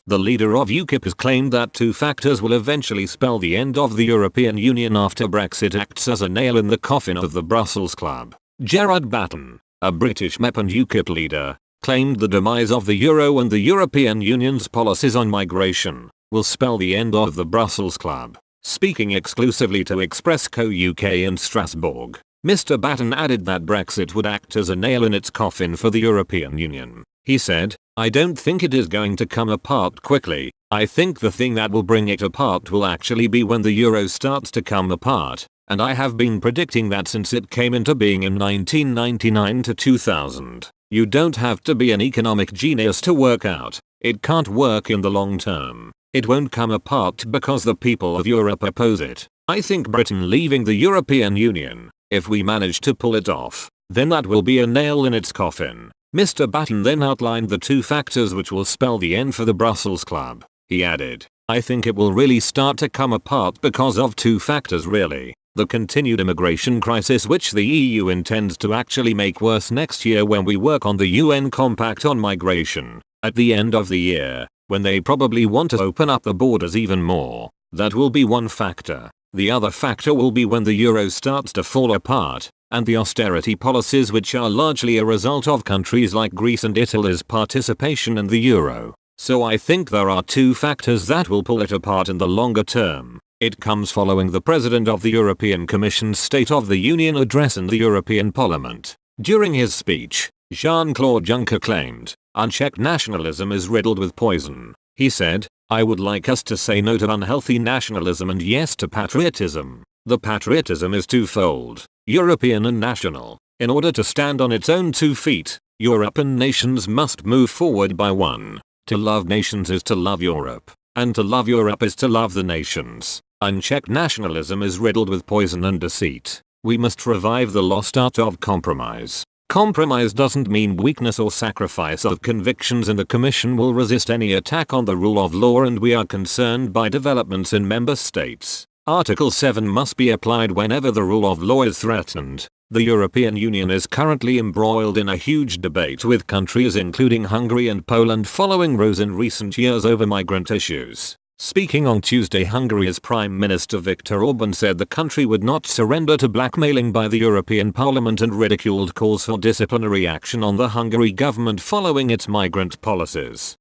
The leader of UKIP has claimed that two factors will eventually spell the end of the European Union after Brexit acts as a nail in the coffin of the Brussels Club. Gerard Batten, a British MEP and UKIP leader, claimed the demise of the euro and the European Union's policies on migration will spell the end of the Brussels Club. Speaking exclusively to Express Co UK in Strasbourg, Mr. Batten added that Brexit would act as a nail in its coffin for the European Union. He said, "I don't think it is going to come apart quickly. I think the thing that will bring it apart will actually be when the euro starts to come apart, and I have been predicting that since it came into being in 1999 to 2000. You don't have to be an economic genius to work out, it can't work in the long term. It won't come apart because the people of Europe oppose it. I think Britain leaving the European Union, if we manage to pull it off, then that will be a nail in its coffin." Mr. Batten then outlined the two factors which will spell the end for the Brussels Club. He added, "I think it will really start to come apart because of two factors really. The continued immigration crisis which the EU intends to actually make worse next year when we work on the UN Compact on Migration. At the end of the year, when they probably want to open up the borders even more. That will be one factor. The other factor will be when the euro starts to fall apart, and the austerity policies which are largely a result of countries like Greece and Italy's participation in the euro. So I think there are two factors that will pull it apart in the longer term." It comes following the President of the European Commission's State of the Union address in the European Parliament. During his speech, Jean-Claude Juncker claimed, "Unchecked nationalism is riddled with poison." He said, "I would like us to say no to unhealthy nationalism and yes to patriotism. The patriotism is twofold, European and national. In order to stand on its own 2 feet, Europe and nations must move forward by one. To love nations is to love Europe, and to love Europe is to love the nations. Unchecked nationalism is riddled with poison and deceit. We must revive the lost art of compromise. Compromise doesn't mean weakness or sacrifice of convictions, and the Commission will resist any attack on the rule of law, and we are concerned by developments in member states. Article 7 must be applied whenever the rule of law is threatened. The European Union is currently embroiled in a huge debate with countries including Hungary and Poland following rows in recent years over migrant issues. Speaking on Tuesday, Hungary's Prime Minister Viktor Orban said the country would not surrender to blackmailing by the European Parliament and ridiculed calls for disciplinary action on the Hungary government following its migrant policies.